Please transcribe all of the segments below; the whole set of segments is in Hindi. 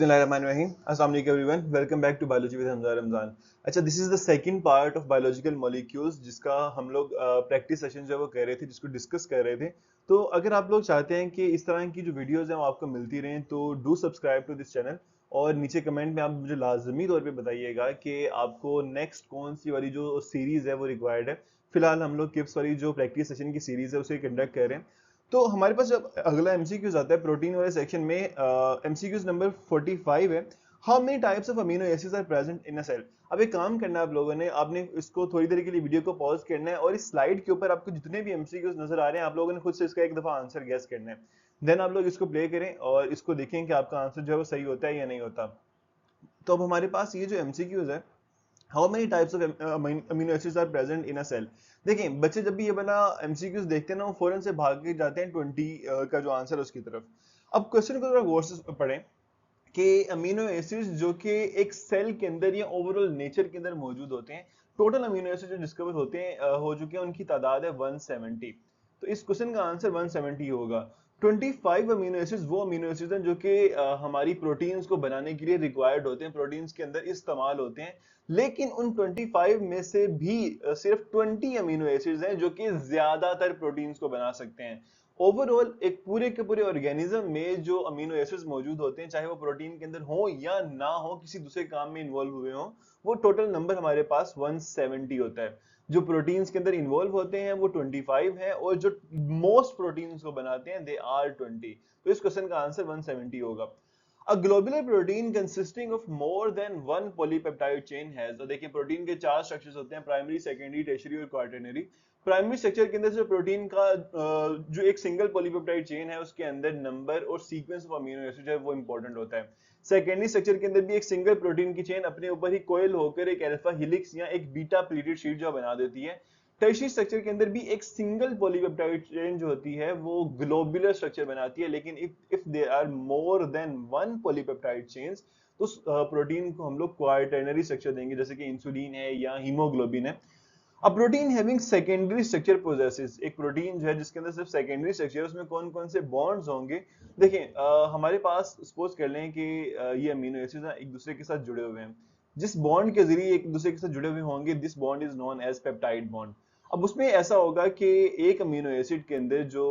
बिस्मिल्लाहिर्रहमानिर्रहीम। अस्सलाम वालेकुम everyone, welcome back to biology with Hamza Ramzan. अच्छा, this is the second part of biological molecules जिसका हम लोग प्रैक्टिस सेशन जो है वो कर रहे थे, जिसको डिस्कस कर रहे थे। तो अगर आप लोग चाहते हैं कि इस तरह की जो वीडियोस हैं वो आपको मिलती रहें तो do subscribe to this channel, और नीचे कमेंट में आप मुझे लाजमी तौर पे बताइएगा कि आपको नेक्स्ट कौन सी वाली जो सीरीज है वो रिक्वायर्ड है। फिलहाल हम लोग किप्स वाली जो प्रैक्टिस सेशन की सीरीज है उसे कंडक्ट कर रहे हैं। तो हमारे पास जब अगला एमसीक्यूज आता है प्रोटीन वाले सेक्शन में, एमसीक्यूज नंबर 45 है। How many types of amino acids are present in a cell. अब एक काम करना है आप लोगों ने, आपने इसको थोड़ी देर के लिए वीडियो को पॉज करना है और इस स्लाइड के ऊपर आपको जितने भी एमसीक्यूज नजर आ रहे हैं आप लोगों ने खुद से इसका एक दफा आंसर गैस करना है। देन आप लोग इसको प्ले करें और इसको देखें कि आपका आंसर जो है वो सही होता है या नहीं होता। तो अब हमारे पास ये जो एमसीक्यूज है, how many types of amino acids are present in a cell. देखिए बच्चे जब भी ये वाला एमसीक्यूज देखते हैं ना वो फौरन से भाग के जाते हैं 20 का जो आंसर है उसकी तरफ। अब क्वेश्चन को थोड़ा गौर से पढ़ें कि अमीनो एसिड्स जो कि एक सेल के अंदर या ओवरऑल नेचर के अंदर मौजूद होते हैं, टोटल अमीनो एसिड जो डिस्कवर होते हैं हो चुके हैं उनकी तादाद है 170। तो इस क्वेश्चन का आंसर 170 होगा। 25 अमीनो एसिड्स वो अमीनो एसिड्स हैं जो कि हमारी प्रोटीन्स को बनाने के लिए रिक्वायर्ड होते हैं, प्रोटीन्स के अंदर इस्तेमाल होते हैं। लेकिन उन 25 में से भी सिर्फ 20 अमीनो एसिड्स हैं जो कि ज्यादातर प्रोटीन्स को बना सकते हैं। ओवरऑल एक पूरे के पूरे ऑर्गेनिज्म में जो अमीनो एसिड्स मौजूद होते हैं, चाहे वो प्रोटीन के अंदर हो या ना हो, किसी दूसरे काम में इन्वॉल्व हुए हो, वो टोटल नंबर हमारे पास 170 होता है। जो प्रोटीन्स के अंदर इन्वॉल्व होते हैं वो 25 है, और जो मोस्ट प्रोटीन्स को बनाते हैं दे आर 20। तो इस क्वेश्चन का आंसर 170 होगा। A globular protein consisting of more than one polypeptide chain has, तो देखिए प्रोटीन के चार स्ट्रक्चर्स होते हैं, प्राइमरी, सेकेंडरी, टर्शियरी और क्वार्टरनरी। प्राइमरी स्ट्रक्चर के अंदर जो प्रोटीन का जो एक सिंगल पॉलीपेप्टाइड चेन है उसके अंदर नंबर और सीक्वेंस ऑफ अमीनो एसिड है वो इंपॉर्टेंट होता है। सेकेंडरी स्ट्रक्चर के अंदर भी एक सिंगल प्रोटीन की चेन अपने ऊपर ही कोयल होकर एक अल्फा हेलिक्स या एक बीटा प्लीटेड शीट जो बना देती है। टर्शियरी स्ट्रक्चर के अंदर भी एक सिंगल पॉलीपेप्टाइड चेन जो होती है वो ग्लोबुलर स्ट्रक्चर बनाती है, लेकिन if there are more than one polypeptide chains तो प्रोटीन को हम लोग क्वार्टरनरी स्ट्रक्चर देंगे, जैसे कि इंसुलिन है या हीमोग्लोबिन है। अब protein having secondary structure possesses, एक प्रोटीन जो है जिसके अंदर सिर्फ सेकेंडरी स्ट्रक्चर, उसमें कौन कौन से बॉन्ड्स होंगे। देखिए हमारे पास सपोज कर लें कि ये अमीनो एसिड्स एक दूसरे के साथ जुड़े हुए हैं। जिस बॉन्ड के जरिए एक दूसरे के साथ जुड़े हुए होंगे, this bond is known as peptide bond. अब उसमें ऐसा होगा कि एक अमीनो एसिड के अंदर जो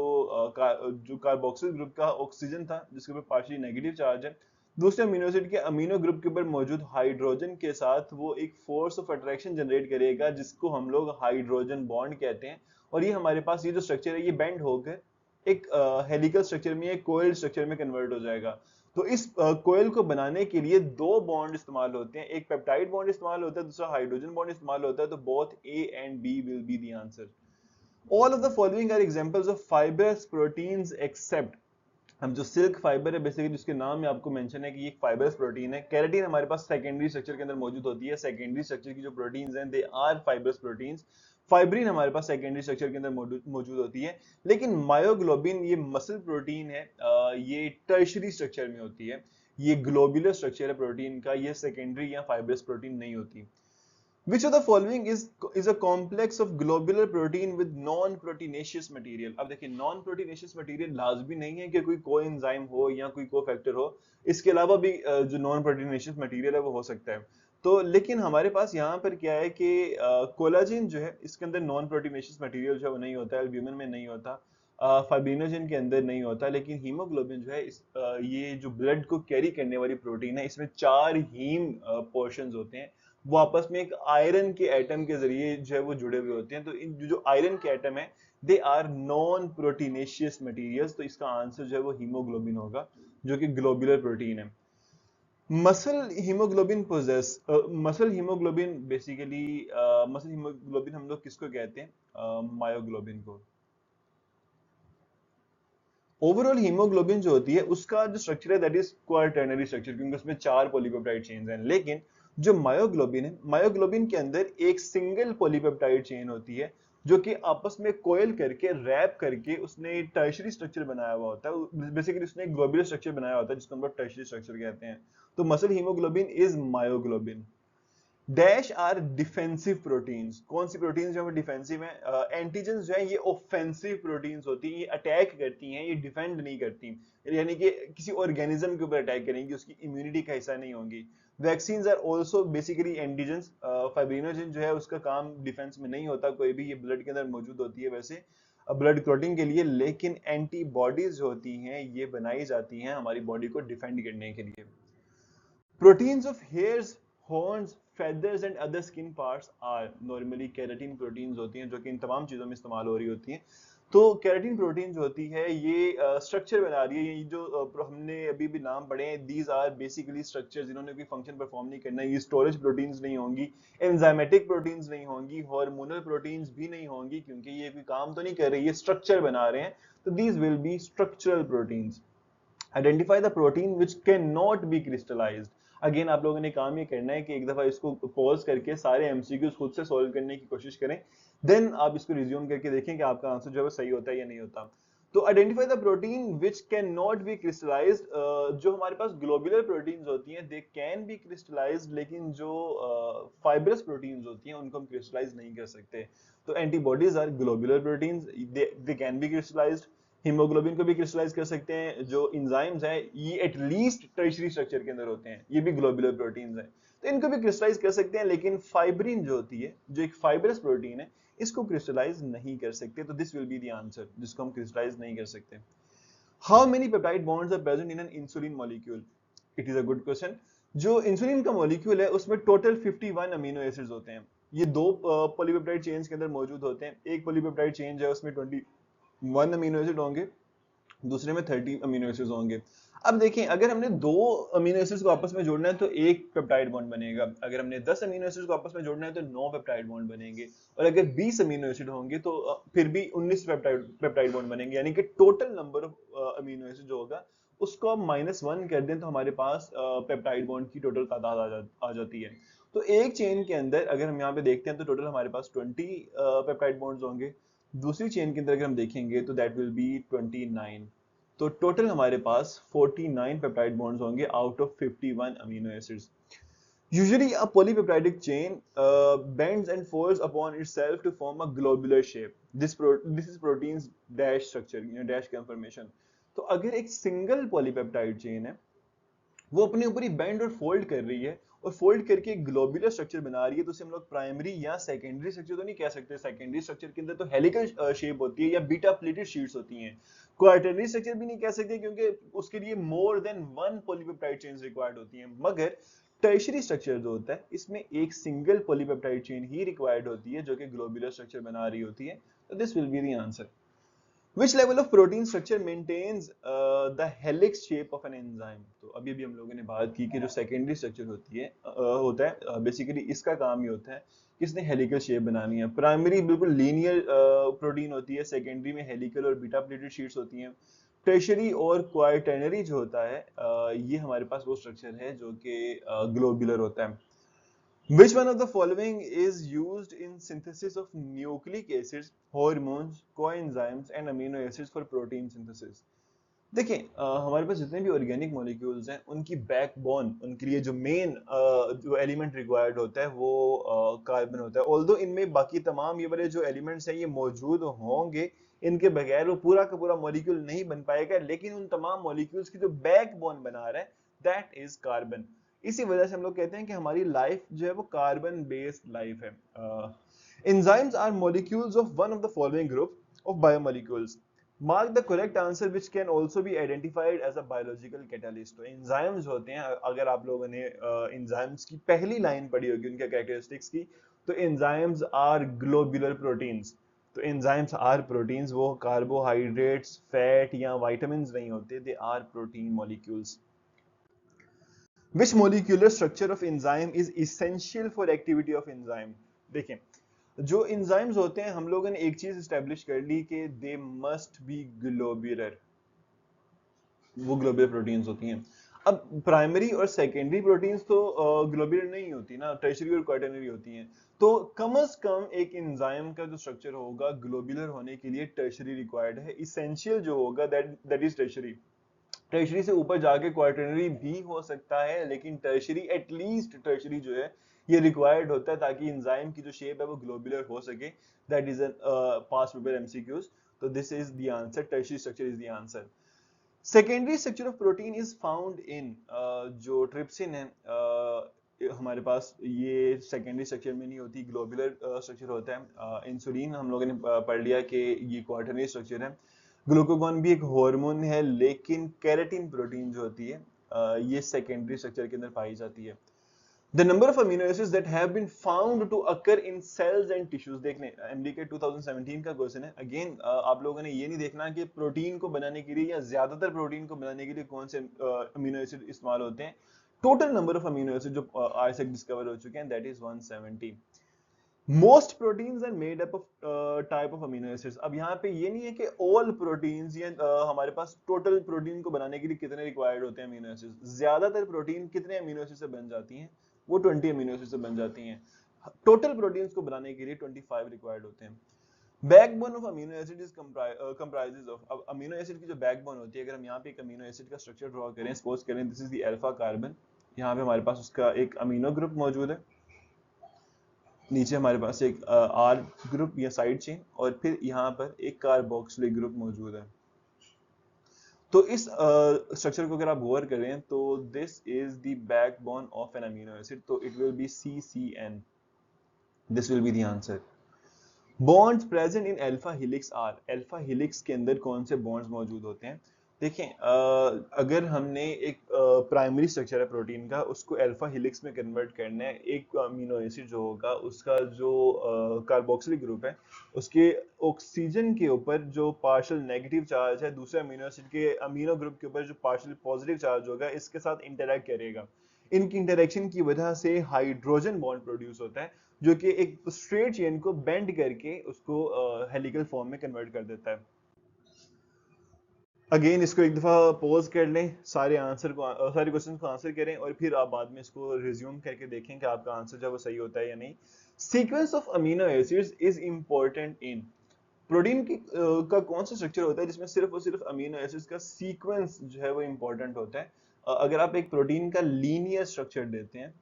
कार्बोक्सिल ग्रुप का ऑक्सीजन था जिसके ऊपर पार्शियली नेगेटिव चार्ज है, दूसरे अमीनो एसिड के अमीनो ग्रुप के ऊपर मौजूद हाइड्रोजन के साथ वो एक फोर्स ऑफ अट्रैक्शन जनरेट करेगा जिसको हम लोग हाइड्रोजन बॉन्ड कहते हैं। और ये हमारे पास ये जो स्ट्रक्चर है ये बेंड होकर एक हेलिकल स्ट्रक्चर में, एक कोयल स्ट्रक्चर में कन्वर्ट हो जाएगा। तो इस कोयल को बनाने के लिए दो बॉन्ड इस्तेमाल होते हैं, एक पेप्टाइड बॉन्ड इस्तेमाल होता है, दूसरा हाइड्रोजन बॉन्ड इस्तेमाल होता है। तो both A and B will be the answer. All of the following are examples of fibrous proteins except. अब जो सिल्क फाइबर है बेसिकली जिसके नाम में आपको मेंशन है कि ये एक फाइबरस प्रोटीन है। केराटिन हमारे पास सेकेंडरी स्ट्रक्चर के अंदर मौजूद होती है। सेकेंडरी स्ट्रक्चर की जो प्रोटीन्स हैं they are fibrous proteins. Fibrin हमारे पास सेकेंडरी स्ट्रक्चर के अंदर मौजूद होती है। लेकिन मायोग्लोबिन ये मसल प्रोटीन है, ये टर्शियरी स्ट्रक्चर में होती है। ये ग्लोबुलर स्ट्रक्चर है प्रोटीन का, ये सेकेंडरी या फाइबरस प्रोटीन नहीं होती। Which of the following is a complex of globular protein with non-proteinaceous material? अब देखिए non-proteinaceous material लाजमी नहीं है कि कोई कोएंजाइम हो या कोई कोफैक्टर हो, इसके अलावा भी जो non-proteinaceous material है वो हो सकता है। तो लेकिन हमारे पास यहाँ पर क्या है कि कोलाजिन जो है इसके अंदर non-proteinaceous material जो है वो नहीं होता है, एल्ब्यूमिन में नहीं होता, फाइब्रिनोजन के अंदर नहीं होता। लेकिन हीमोग्लोबिन जो है ये जो ब्लड को कैरी करने वाली प्रोटीन है, इसमें चार हीम पोर्शंस होते हैं, वो आपस में एक आयरन के एटम के जरिए जो है वो जुड़े हुए होते हैं। तो इन जो आयरन के एटम है they are non proteinaceous materials. तो इसका आंसर जो है वो हीमोग्लोबिन होगा जो कि ग्लोबुलर प्रोटीन है। Muscle haemoglobin possess, muscle haemoglobin basically muscle haemoglobin हम लोग किसको कहते हैं, मायोग्लोबिन को। ओवरऑल हीमोग्लोबिन जो होती है उसका जो स्ट्रक्चर है दैट इज क्वार्टरनरी स्ट्रक्चर, क्योंकि उसमें चार पॉलीपेप्टाइड चेन्स हैं। लेकिन जो मायोग्लोबिन है, मायोग्लोबिन के अंदर एक सिंगल पॉलीपेप्टाइड चेन होती है जो कि आपस में कोयल करके रैप करके उसने टर्शियरी स्ट्रक्चर बनाया हुआ होता है। बेसिकली उसने एक ग्लोबुलर स्ट्रक्चर बनाया होता है जिसको हम लोग टर्शियरी स्ट्रक्चर कहते हैं। तो muscle haemoglobin is myoglobin. Dash are defensive proteins. कौन सी प्रोटीन्स जो डिफेंसिव है? एंटीजेंस जो है ये ऑफेंसिव प्रोटीन्स होती हैं, ये अटैक करती हैं, ये डिफेंड नहीं करती, यानी कि किसी ऑर्गेनिज्म के ऊपर अटैक करेंगी, उसकी इम्यूनिटी का हिस्सा नहीं होंगी। Vaccines are also basically antigens. Fibrinogen जो है उसका काम डिफेंस में नहीं होता कोई भी, ये ब्लड के अंदर मौजूद होती है वैसे ब्लड क्लॉटिंग के लिए, लेकिन एंटीबॉडीज जो होती हैं ये बनाई जाती हैं हमारी बॉडी को डिफेंड करने के लिए। Proteins of hairs, horns, feathers and other skin parts are normally keratin proteins होती हैं, जो कि इन तमाम चीजों में इस्तेमाल हो रही होती हैं। तो केराटिन प्रोटीन जो होती है ये स्ट्रक्चर बना रही है, ये जो हमने अभी भी नाम पढ़े हैं, दीज आर बेसिकली स्ट्रक्चर्स जिन्होंने कोई फंक्शन परफॉर्म नहीं करना है। ये स्टोरेज प्रोटीन्स नहीं होंगी, एंजाइमेटिक प्रोटीन्स नहीं होंगी, हार्मोनल प्रोटीन्स भी नहीं होंगी, क्योंकि ये कोई काम तो नहीं कर रही, ये स्ट्रक्चर बना रहे हैं। तो these will be structural proteins. Identify the protein which can not be crystallised. Again आप लोगों ने काम ये करना है कि एक दफा इसको पॉज करके सारे एमसीक्यूज खुद से सॉल्व करने की कोशिश करें, देन आप इसको रिज्यूम करके देखें कि आपका आंसर जो है सही होता है या नहीं होता। तो identify the protein which can not be crystallised. जो हमारे पास ग्लोबुलर प्रोटीन्स होती हैं दे कैन बी क्रिस्टलाइज्ड, लेकिन जो फाइब्रस प्रोटीन्स होती हैं उनको हम क्रिस्टलाइज नहीं कर सकते। तो antibodies are globular proteins, they can be crystallised. Haemoglobin को भी क्रिस्टलाइज कर सकते हैं। जो इंजाइम्स हैं ये एटलीस्ट टर्शियरी स्ट्रक्चर के अंदर होते हैं, ये भी ग्लोबुलर प्रोटीन्स हैं, तो इनको भी क्रिस्टलाइज कर सकते हैं। लेकिन फाइब्रिन जो होती है, जो एक फाइब्रस प्रोटीन है, इसको क्रिस्टलाइज नहीं कर सकते। तो this will be the answer, जिसको हम क्रिस्टलाइज नहीं कर सकते। How many peptide bonds are present in an insulin molecule? It is a good question. जो इंसुलिन का मॉलिक्यूल है उसमें टोटल 51 अमीनो एसिड्स होते हैं। ये दो पॉलीपेप्टाइड चेन्स के अंदर मौजूद होते हैं। एक पॉलीपेप्टाइड चेन है उसमें 21 अमीनो एसिड होंगे, दूसरे में 30 अमीनो एसिड्स होंगे। अब देखें, अगर हमने दो अमीनो एसिड्स को आपस में जोड़ना है तो एक पेप्टाइड बॉन्ड बनेगा, अगर हमने 10 अमीनो एसिड्स को आपस में जोड़ना है तो 9 पेप्टाइड बॉन्ड बनेंगे, और अगर 20 अमीनो एसिड होंगे तो फिर भी 19 पेप्टाइड बॉन्ड बनेंगे। यानी कि total number of amino acid जो होगा उसको हम -1 कर दें तो हमारे पास पेप्टाइड बॉन्ड की टोटल तादाद आ जाती है। तो एक चेन के अंदर अगर हम यहाँ पे देखते हैं तो टोटल हमारे पास 20 पेप्टाइड बॉन्ड्स होंगे। दूसरी चेन के अंदर अगर हम देखेंगे तो दैट विल बी 29। तो टोटल हमारे पास 49 पेप्टाइड बॉन्ड्स होंगे out of 51 amino acids. Usually a polypeptidic chain bends and folds upon itself to form a globular shape. This is protein's dash structure, dash conformation. तो अगर एक सिंगल पॉलीपेप्टाइड चेन है वो अपने ऊपर ही बेंड और फोल्ड कर रही है और फोल्ड करके एक ग्लोबुलर स्ट्रक्चर बना रही है, तो उसे हम लोग प्राइमरी या सेकेंडरी स्ट्रक्चर तो नहीं कह सकते। सेकेंडरी स्ट्रक्चर के अंदर तो हेलिकल शेप होती है या बीटा प्लेटेड शीट्स होती हैं। क्वार्टरनरी स्ट्रक्चर भी नहीं कह सकते क्योंकि उसके लिए मोर than one polypeptide chains required होती हैं। मगर टर्शियरी स्ट्रक्चर जो होता है इसमें एक सिंगल पॉलीपेप्टाइड चेन ही रिक्वायर्ड होती है जो कि ग्लोबुलर स्ट्रक्चर बना रही होती है। तो this will be the answer. Which level of protein structure maintains the helix shape of an enzyme? तो अभी भी हम लोगों ने बात की कि जो सेकेंडरी स्ट्रक्चर होता है बेसिकली इसका काम ही होता है किसने हेलिकल शेप बनानी है। प्राइमरी बिल्कुल लीनियर प्रोटीन होती है, सेकेंडरी में हेलिकल और बीटा प्लेटेड शीट्स होती हैं। टर्शियरी और क्वार्टरनरी जो होता है ये हमारे पास वो स्ट्रक्चर है जो कि ग्लोबुलर होता है। Which one of the following is used in synthesis of nucleic acids, hormones, coenzymes and amino acids for protein synthesis? देखिए हमारे पास जितने भी ऑर्गेनिक मॉलिक्यूल्स हैं उनकी बैकबोन, उनके लिए जो मेन जो एलिमेंट रिक्वायर्ड होता है वो कार्बन होता है। ऑल्दो इनमें बाकी तमाम ये वाले जो एलिमेंट्स हैं ये मौजूद होंगे, इनके बगैर वो पूरा का पूरा मॉलिक्यूल नहीं बन पाएगा, लेकिन उन तमाम मॉलिक्यूल्स की जो बैकबोन बना रहा है दैट इज कार्बन। इसी वजह से हम लोग कहते हैं कि हमारी लाइफ जो है वो कार्बन बेस्ड लाइफ है। Enzymes are molecules of one of the following group of biomolecules. Mark the correct answer which can also be identified as a biological catalyst. तो एंजाइम्स होते हैं, अगर आप लोगों ने एंजाइम्स की पहली लाइन पढ़ी होगी उनके कैरेक्टरिस्टिक्स की, तो एंजाइम्स आर ग्लोबुलर प्रोटीन्स। तो एंजाइम्स आर प्रोटीन्स, वो कार्बोहाइड्रेट्स, फैट या विटामिन्स नहीं होते, they are protein molecules. Which molecular structure of enzyme is essential for activity of enzyme? देखें, जो enzymes होते हैं हम लोगों ने एक चीज एस्टेब्लिश कर ली कि they must be globular, वो ग्लोबुलर प्रोटीन्स होती हैं। अब प्राइमरी और सेकेंडरी प्रोटीन्स तो ग्लोबुलर नहीं होती ना, टर्शियरी और क्वार्टरनरी होती हैं। तो कम से कम एक एंजाइम का जो स्ट्रक्चर होगा ग्लोबुलर होने के लिए टर्शियरी रिक्वायर्ड है। इसेंशियल जो होगा दैट इज टर्शियरी। टर्शियरी से ऊपर जाके क्वार्टरनरी भी हो सकता है, लेकिन टर्शियरी एटलीस्ट टर्शियरी जो है ये रिक्वायर्ड होता है ताकि एंजाइम की जो शेप है वो ग्लोबुलर हो सके। That is an past paper MCQs. तो this is the answer, tertiary structure is the answer. Secondary structure of protein is found in, जो ट्रिप्सिन है हमारे पास, ये सेकेंडरी स्ट्रक्चर में नहीं होती, ग्लोबुलर स्ट्रक्चर होता है। इंसुलिन हम लोगों ने पढ़ लिया कि ये क्वार्टरनरी स्ट्रक्चर है। ग्लूकागॉन भी एक हार्मोन है, लेकिन केराटिन प्रोटीन जो होती है ये सेकेंडरी स्ट्रक्चर के अंदर पाई जाती है। The number of amino acids that have been found to occur in cells and tissues, देखने MDK 2017 का क्वेश्चन है। अगेन आप लोगों ने ये नहीं देखना कि प्रोटीन को बनाने के लिए या ज्यादातर प्रोटीन को बनाने के लिए कौन से अमीनो एसिड इस्तेमाल होते हैं। Total number of amino acid जो आज तक डिस्कवर हो चुके हैं that is 170। Most proteins are made up of type of amino acids. अब यहाँ पे ये नहीं है कि ऑल प्रोटीन्स या हमारे पास टोटल प्रोटीन को बनाने के लिए कितने रिक्वायर्ड होते हैं अमीनो एसिड्स। ज्यादातर प्रोटीन कितने अमीनो एसिड से बन जाती हैं, वो 20 अमीनो एसिड से बन जाती हैं। टोटल प्रोटीन्स को बनाने के लिए 25 रिक्वायर्ड होते हैं। Backbone of amino acid is comprises of, अब अमीनो एसिड की जो बैकबोन होती है, अगर हम यहाँ पे एक अमीनो एसिड का स्ट्रक्चर ड्रॉ करें, सपोज करें this is the alpha carbon, यहाँ पे हमारे पास उसका एक अमीनो ग्रुप मौजूद है, नीचे हमारे पास एक आर ग्रुप या साइड चेन, और फिर यहाँ पर एक कार्बोक्सिलिक ग्रुप मौजूद है। तो इस स्ट्रक्चर को अगर आप गौर करें तो this is the backbone of an amino acid, तो it will be CCN। This will be the answer. Bonds present in alpha helix are, alpha helix के अंदर कौन से बॉन्ड्स मौजूद होते हैं। देखें अगर हमने एक प्राइमरी स्ट्रक्चर है प्रोटीन का, उसको अल्फा हेलिक्स में कन्वर्ट करना है, एक अमीनो एसिड जो होगा उसका जो कार्बोक्सिलिक ग्रुप है, उसके ऑक्सीजन के ऊपर जो पार्शियल नेगेटिव चार्ज है, दूसरे अमीनो एसिड के अमीनो ग्रुप के ऊपर जो पार्शियल पॉजिटिव चार्ज होगा, इसके साथ इंटरेक्ट करेगा। इनकी इंटरेक्शन की वजह से हाइड्रोजन बॉन्ड प्रोड्यूस होता है, जो कि एक स्ट्रेट चेन को बेंड करके उसको हेलिकल फॉर्म में कन्वर्ट कर देता है। अगेन इसको एक दफा पॉज कर लें, सारे सारे क्वेश्चन को आंसर करें, और फिर आप बाद में इसको रिज्यूम करके देखें कि आपका आंसर जो है वो सही होता है या नहीं। Sequence of amino acids is important in, protein की का कौन सा स्ट्रक्चर होता है जिसमें सिर्फ और सिर्फ अमीनो एसिड्स का सीक्वेंस जो है वो इंपॉर्टेंट होता है। अगर आप एक प्रोटीन का लीनियर स्ट्रक्चर देते हैं,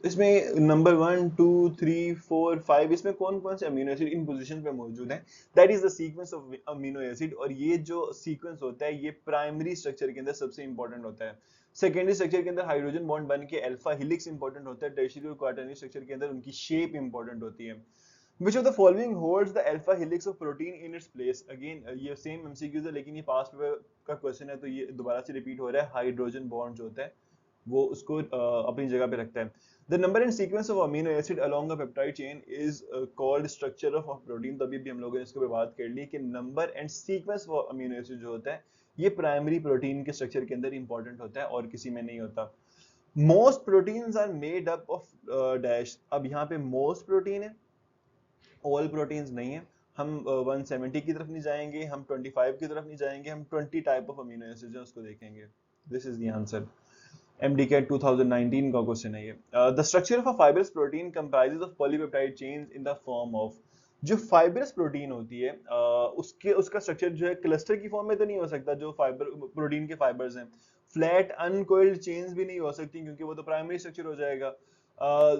इसमें नंबर 1 2 3 4 5, इसमें कौन कौन से अमीनो एसिड इन पोजीशन पे मौजूद हैं, that is the sequence of amino acid. और ये जो सीक्वेंस होता है ये प्राइमरी स्ट्रक्चर के अंदर सबसे इंपॉर्टेंट होता है। सेकेंडरी स्ट्रक्चर के अंदर हाइड्रोजन बॉन्ड बन के अल्फा हेलिक्स इंपॉर्टेंट होता है, टर्शियरी और क्वार्टरनरी स्ट्रक्चर के अंदर उनकी शेप इंपॉर्टेंट होती है। Which of the following holds the alpha helix of protein in its place? Again ये सेम एमसीक्यूज है, लेकिन ये पास्ट पेपर का क्वेश्चन है तो ये दोबारा से रिपीट हो रहा है। हाइड्रोजन बॉन्ड जो होता है वो उसको अपनी जगह पे रखता है। The number and sequence of amino acid along a peptide chain is called structure of protein। तभी भी हम लोगों ने इसके ऊपर बात कर ली कि number and sequence of amino acid जो होता है ये प्राइमरी प्रोटीन के स्ट्रक्चर के अंदर इंपॉर्टेंट होता है और किसी में नहीं होता। Most proteins are made up of dash, अब यहाँ पे मोस्ट प्रोटीन है, ऑल प्रोटीन्स नहीं है। हम 170 की तरफ नहीं जाएंगे, हम 25 की तरफ नहीं जाएंगे, हम 20 टाइप ऑफ अमीनो एसिड उसको देखेंगे। This is the answer. MDK 2019 का क्वेश्चन है ये। The structure of a fibrous protein comprises of polypeptide chains in the form of, जो फाइब्रस प्रोटीन होती है उसका स्ट्रक्चर जो है क्लस्टर की फॉर्म में तो नहीं हो सकता, जो फाइबर प्रोटीन के फाइबर्स हैं। फ्लैट अनकोइल्ड चेन्स भी नहीं हो सकती क्योंकि वो तो प्राइमरी स्ट्रक्चर हो जाएगा।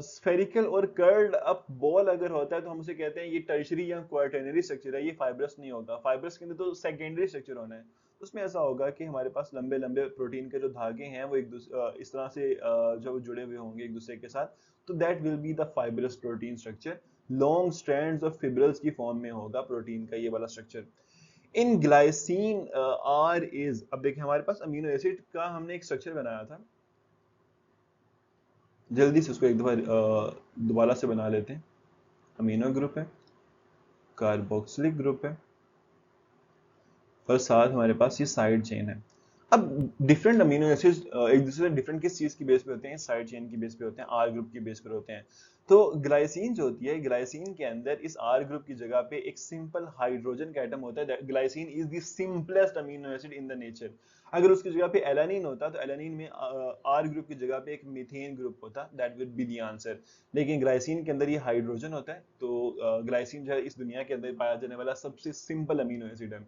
स्फेरिकल और कर्ल्ड अप बॉल अगर होता है तो हम उसे कहते हैं ये टर्शियरी या क्वार्टरनरी स्ट्रक्चर है, ये फाइब्रस नहीं होगा। फाइब्रस के अंदर तो सेकेंडरी स्ट्रक्चर होना है। उसमें ऐसा होगा कि हमारे पास लंबे लंबे प्रोटीन के जो धागे हैं वो इस तरह से जो जुड़े हुए होंगे एक दूसरे के साथ, तो that will be the fibrous protein structure. Long strands of fibrils की फॉर्म में होगा प्रोटीन का ये वाला स्ट्रक्चर। इन ग्लाइसिन आर इज, अब देखिए हमारे पास अमीनो एसिड का हमने एक स्ट्रक्चर बनाया था, जल्दी से उसको एक दफा दोबारा से बना लेते हैं। अमीनो ग्रुप है, कार्बोक्सिलिक ग्रुप है, और साथ हमारे पास ये साइड चेन है। अब डिफरेंट अमीनो एसिड्स एक दूसरे से डिफरेंट किस चीज की बेस पे होते हैं, साइड चेन की बेस पे होते हैं, आर ग्रुप की बेस पर होते हैं। तो ग्लाइसिन जो होती है, ग्लाइसिन के अंदर इस आर ग्रुप की जगह पे एक सिंपल हाइड्रोजन का एटम होता है। Glycine is the simplest amino acid in the nature. अगर उसकी जगह पे एलानिन होता तो एलानिन में आर ग्रुप की जगह पे एक मीथेन ग्रुप होता, that would be the answer. लेकिन ग्लाइसिन के अंदर ये हाइड्रोजन होता है, तो ग्लाइसिन जो है इस दुनिया के अंदर पाया जाने वाला सबसे सिंपल अमीनो एसिड है।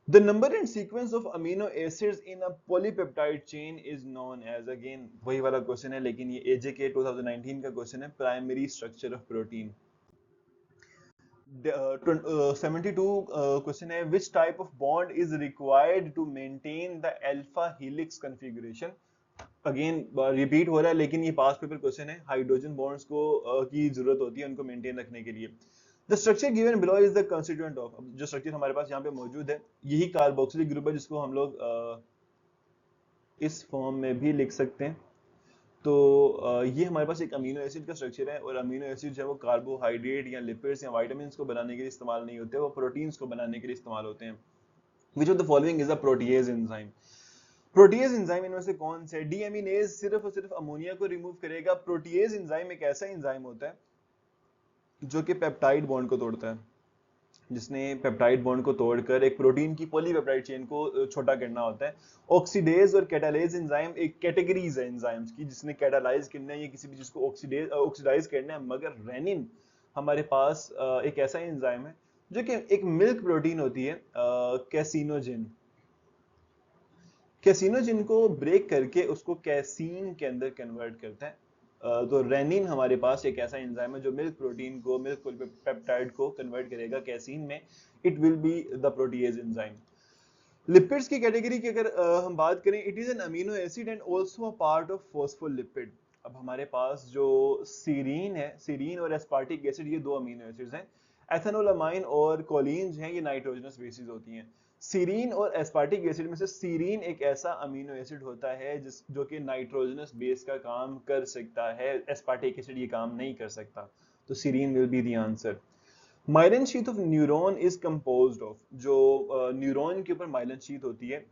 The number and sequence of amino acids in a polypeptide chain is known as, again वही वाला क्वेश्चन है, लेकिन ये AJK 2019 का क्वेश्चन है, primary structure of protein. 72 question है, which type of bond is required to maintain the alpha helix configuration? Again repeat हो रहा है, लेकिन ये पास पेपर क्वेश्चन है। हाइड्रोजन बॉन्ड्स को की जरूरत होती है उनको मेंटेन रखने के लिए। The structure given below is the constituent of, जो स्ट्रक्चर हमारे पास यहाँ पे मौजूद है यही कार्बोक्सिलिक ग्रुप है, जिसको हम लोग इस फॉर्म में भी लिख सकते हैं। तो ये हमारे पास एक अमीनो एसिड का स्ट्रक्चर है, और अमीनो एसिड जो है वो कार्बोहाइड्रेट या लिपिड्स या विटामिन्स को बनाने के लिए इस्तेमाल नहीं होते, वो प्रोटीन्स को बनाने के लिए इस्तेमाल होते हैं। Which of the following is a protease enzyme? Protease enzyme इनमें से कौन से? डीएमिनेज सिर्फ और सिर्फ अमोनिया को रिमूव करेगा। प्रोटीएज एंजाइम एक ऐसा एंजाइम होता है जो कि पेप्टाइड बॉन्ड को तोड़ता है, जिसने पेप्टाइड बॉन्ड को तोड़कर एक प्रोटीन की पॉलीपेप्टाइड चेन को छोटा करना होता है। ऑक्सीडेज और कैटालेज एंजाइम एक कैटेगरीज है एंजाइम्स की, जिसने कैटालाइज करना है या किसी भी चीज को ऑक्सीडाइज करना है। मगर रेनिन हमारे पास एक ऐसा एंजाइम है जो कि एक मिल्क प्रोटीन होती है, कैसिनोजिन। कैसिनोजिन को ब्रेक करके उसको कैसीन के अंदर कन्वर्ट करता है। तो रेनिन हमारे पास एक ऐसा एंजाइम है जो मिल्क प्रोटीन को, मिल्क पेप्टाइड को कन्वर्ट करेगा कैसीन में। It will be the protease enzyme. Lipids की कैटेगरी की अगर हम बात करें, it is an amino acid and also a part of phospholipid. अब हमारे पास जो सीरीन है, सीरीन और एस्पार्टिक एसिड, ये दो अमीनो एसिड्स हैं। एथेनोलामाइन और कोलिन्स हैं, ये नाइट्रोजनस बेसिस होती हैं। सीरीन और एस्पार्टिक एसिड में से सीरीन एक ऐसा अमीनो एसिड होता है जो कि नाइट्रोजनस बेस का काम कर सकता है, एस्पार्टिक एसिड ये काम नहीं कर सकता। तो serine will be the answer. Myelin sheath of neuron is composed of, जो न्यूरॉन के ऊपर माइलिन शीथ होती है,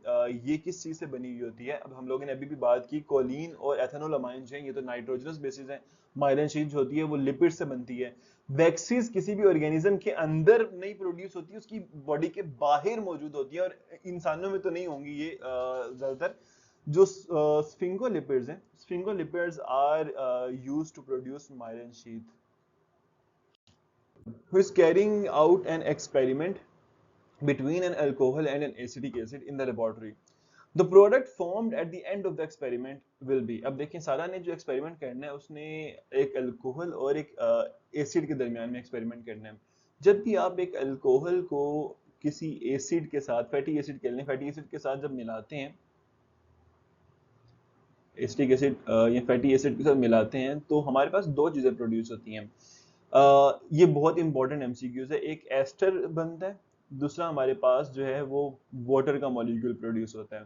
ये किस चीज से बनी हुई होती है? अब हम लोगों ने अभी भी बात की, कोलिन और एथेनोलामाइन हैं, ये तो नाइट्रोजनस बेसिस हैं। माइलिन शीथ जो होती है वो लिपिड से बनती है। वैक्सीज किसी भी ऑर्गेनिज्म के अंदर नहीं प्रोड्यूस होती, उसकी बॉडी के बाहर मौजूद होती है, और इंसानों में तो नहीं होंगी ये ज्यादातर। जो स्फिंगोलिपिड्स हैं, sphingolipids are used to produce myelin sheath. Who is carrying out an experiment between an alcohol and an acetic acid in the laboratory? The product formed at the end of the experiment will be, अब देखिए सारा ने जो एक्सपेरिमेंट करना है उसने एक अल्कोहल और एक एसिड के दरमियान में एक्सपेरिमेंट करना है। जब भी आप एक अल्कोहल को किसी एसिड के साथ, फैटी एसिड कह लें, फैटी एसिड के साथ जब मिलाते हैं, एसिटिक एसिड या फैटी एसिड के साथ मिलाते हैं, तो हमारे पास दो चीजें प्रोड्यूस होती हैं। ये बहुत इंपॉर्टेंट एमसीक्यूज है। एक एस्टर बनता है, दूसरा हमारे पास जो है वो वाटर का मॉलिक्यूल प्रोड्यूस होता है।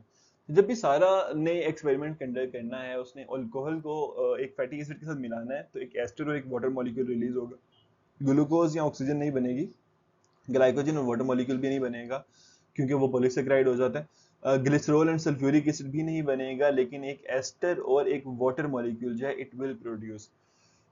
जब भी सारा ने एक्सपेरिमेंट कंडक्ट करना है, उसने अल्कोहल को एक फैटी एसिड के साथ मिलाना है, तो एक एस्टर और एक वाटर मॉलिक्यूल रिलीज होगा। ग्लूकोज या ऑक्सीजन नहीं बनेगी, ग्लाइकोजन और वाटर मॉलिक्यूल भी नहीं बनेगा क्योंकि वो पॉलीसेकेराइड हो जाता है। ग्लिसरॉल एंड सल्फ्यूरिक एसिड भी नहीं बनेगा, लेकिन एक एस्टर और एक वाटर मॉलिक्यूल जो है it will produce.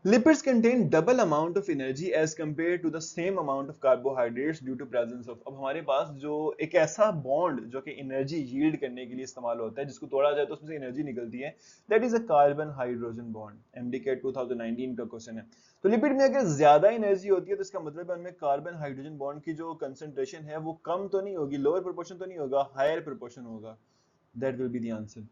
Lipids contain double amount of energy as compared to the same amount of carbohydrates due to presence of, अब हमारे पास जो एक ऐसा बॉन्ड जो कि एनर्जी यील्ड करने के लिए इस्तेमाल होता है, जिसको तोड़ा जाए तो उसमें से एनर्जी निकलती है, that is a carbon hydrogen bond. MDCAT 2019 का क्वेश्चन है। तो लिपिड में अगर ज्यादा एनर्जी होती है तो इसका मतलब है उनमें कार्बन हाइड्रोजन बॉन्ड की जो कंसंट्रेशन है वो कम तो नहीं होगी, लोअर प्रोपोर्शन तो नहीं होगा, हायर प्रोपोर्शन होगा। That will be the answer.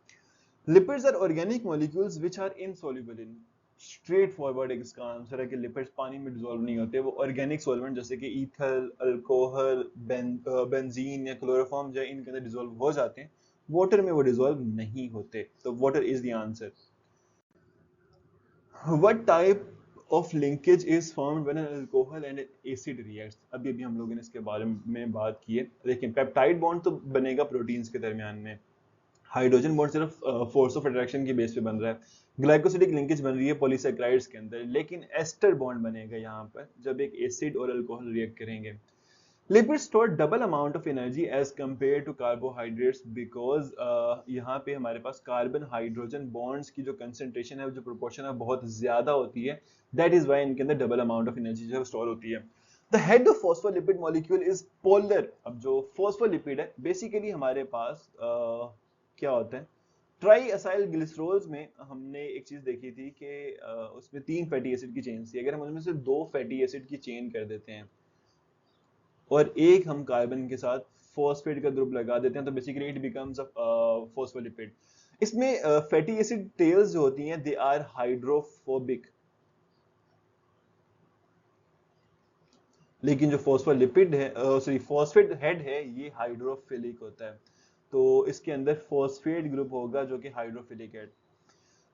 Lipids are organic molecules which are insoluble in, straightforward इसका आंसर है कि लिपिड्स पानी में डिसॉल्व नहीं होते, वो ऑर्गेनिक सॉल्वेंट जैसे कि ईथल, अल्कोहल, बेंजीन या क्लोरोफॉर्म जो है इनके अंदर डिसॉल्व हो जाते हैं, वाटर में वो डिसॉल्व नहीं होते। तो water is the answer. What type of linkage is formed when an alcohol and N acid reacts? अभी अभी हम लोगों ने इसके बारे में बात की है। देखिए पेप्टाइड बॉन्ड तो बनेगा प्रोटीन्स के दरमियान में, हाइड्रोजन बॉन्ड सिर्फ फोर्स ऑफ अट्रैक्शन की बेस पे बन रहा है। ग्लाइकोसिडिक लिंकेज बन रही है पॉलीसेकेराइड्स के अंदर, लेकिन एस्टर बॉन्ड बनेगा यहाँ पर जब एक एसिड और अल्कोहल रिएक्ट करेंगे। Lipids store double amount of energy as compare to carbohydrates because यहाँ पे हमारे पास कार्बन हाइड्रोजन बॉन्ड्स की जो कंसेंट्रेशन है, जो प्रोपोर्शन है, बहुत ज्यादा होती है। दैट इज वाई इनके अंदर डबल अमाउंट ऑफ एनर्जी जो है स्टोर होती है। The head of phospholipid molecule is polar. अब जो फॉस्फोलिपिड है बेसिकली हमारे पास क्या होता है, ट्राई असाइल ग्लिसरोल्स में हमने एक चीज देखी थी कि उसमें 3 फैटी एसिड की चेन थी। अगर हम उसमें से 2 फैटी एसिड की चेन कर देते हैं और एक हम कार्बन के साथ फॉस्फेट का ग्रुप लगा देते हैं तो basically it becomes a phospholipid. इसमें फैटी एसिड टेल्स जो होती हैं दे आर हाइड्रोफोबिक, लेकिन जो फॉस्फोलिपिड है सॉरी फॉस्फेट हेड है ये हाइड्रोफिलिक होता है। तो इसके अंदर फॉस्फेट ग्रुप होगा जो कि हाइड्रोफिलिक है।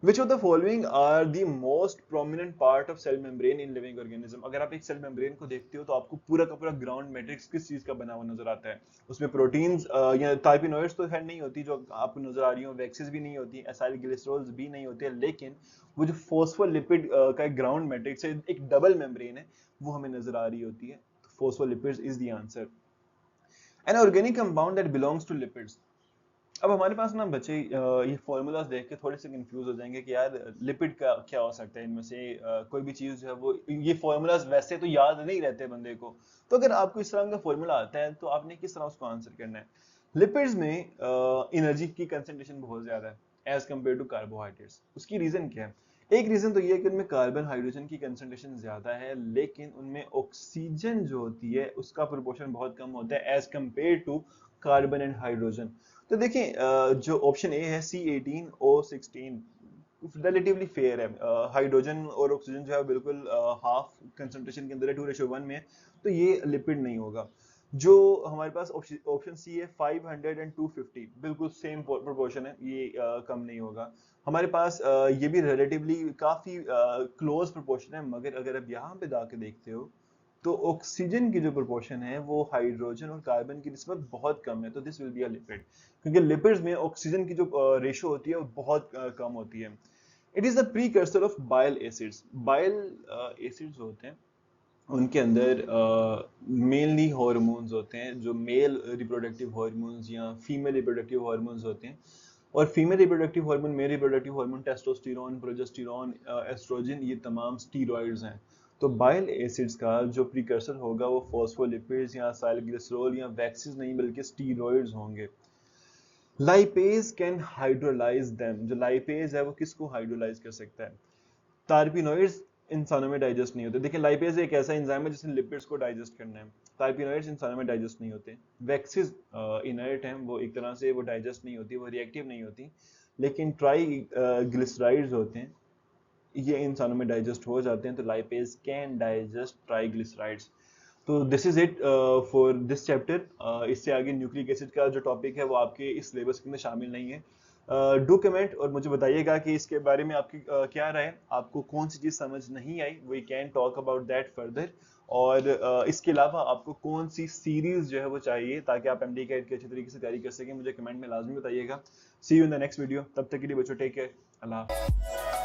Which of the following are the most prominent part of cell membrane in living organism? अगर आप एक सेल मेम्ब्रेन को देखते हो तो आपको पूरा का पूरा ग्राउंड मैट्रिक्स किस चीज का बना हुआ नजर आता है? उसमें प्रोटीन्स या कार्बोहाइड्रेट्स तो है नहीं होती जो आपको नजर आ रही हो, वैक्सीज भी नहीं होती, एसाइल ग्लिसरॉल्स भी नहीं होते, लेकिन वो जो फॉस्फोलिपिड का ग्राउंड मैट्रिक्स है, एक डबल मेम्ब्रेन है, वो हमें नजर आ रही होती है। Phospholipids is the answer. An organic compound that belongs to lipids. अब हमारे पास ना बच्चे ये फॉर्मूलाज देख के थोड़े से कंफ्यूज हो जाएंगे कि यार लिपिड का क्या हो सकता है इनमें से, कोई भी चीज जो है वो, ये फॉर्मूलाज वैसे तो याद नहीं रहते बंदे को, तो अगर आपको इस तरह का फॉर्मूला आता है तो आपने किस तरह उसको आंसर करना है। लिपिड्स में एनर्जी की कंसंट्रेशन बहुत ज्यादा है एज कम्पेयर टू कार्बोहाइड्रेट्स। उसकी रीजन क्या है? एक रीजन तो ये है कि उनमें कार्बन हाइड्रोजन की कंसंट्रेशन ज्यादा है, लेकिन उनमें ऑक्सीजन जो होती है उसका प्रोपोर्शन बहुत कम होता है as compared to carbon and hydrogen. तो देखें जो ऑप्शन ए है C18O16 रिलेटिवली फेयर है। हाइड्रोजन और ऑक्सीजन जो है बिल्कुल हाफ कंसंट्रेशन के अंदर है, 2:1 में है, तो ये लिपिड नहीं होगा। जो हमारे पास ऑप्शन सी है 500 एंड 250 बिल्कुल सेम प्रोपोर्शन है, ये कम नहीं होगा। हमारे पास ये भी रिलेटिवली काफी क्लोज प्रोपोर्शन है, मगर अगर आप यहाँ पे जाके देखते हो तो ऑक्सीजन की जो प्रोपोर्शन है वो हाइड्रोजन और कार्बन की निस्बत बहुत कम है, तो this will be a lipid, क्योंकि लिपिड्स में ऑक्सीजन की जो रेशो होती है वो बहुत कम होती है। It is the precursor of bile acids. Bile acids होते हैं उनके अंदर मेनली हॉर्मोन्स होते हैं, जो मेल रिप्रोडक्टिव हार्मोन्स या फीमेल रिप्रोडक्टिव हार्मोन्स होते हैं। और female reproductive hormone, male reproductive hormone testosterone, progesterone, oestrogen, ये तमाम स्टीरॉइड्स हैं। तो बाइल एसिड्स का जो प्रीकर्सर होगा वो फॉस्फोलिपिड्स या साइलग्लिसरॉल या वैक्सीज नहीं बल्कि स्टीरॉइड्स होंगे। Lipase can hydrolyse them. जो लाइपेज है वो किसको हाइड्रोलाइज कर सकता है? टार्पिनोइड्स इंसानों में डाइजेस्ट नहीं होते। देखिए लाइपेज एक ऐसा एंजाइम है जिसने लिपिड्स को डाइजेस्ट करना है, टार्पिनोइड्स इंसानों में डाइजेस्ट नहीं होते। वैक्सीज इनर्ट हैं, वो एक तरह से वो डाइजेस्ट नहीं होती, वो रिएक्टिव नहीं होती, लेकिन ट्राई ग्लिसराइड्स होते हैं, ये इंसानों में डाइजेस्ट हो जाते हैं। तो लाइपेज कैन डाइजेस्ट ट्राइग्लिसराइड्स। तो this is it for this chapter. इससे आगे न्यूक्लिक एसिड का जो टॉपिक है वो आपके इस सिलेबस के अंदर शामिल नहीं है। डू कमेंट और मुझे बताइएगा कि इसके बारे में आपकी क्या राय है, आपको कौन सी चीज समझ नहीं आई, we can talk about that further. और इसके अलावा आपको कौन सी सीरीज जो है वो चाहिए ताकि आप एमडी कैट की अच्छी तरीके से तैयारी कर सकें, मुझे कमेंट में लाजमी बताइएगा। See you in the next video, तब तक के लिए बच्चों टेक केयर, अल्लाह हाफ़िज़।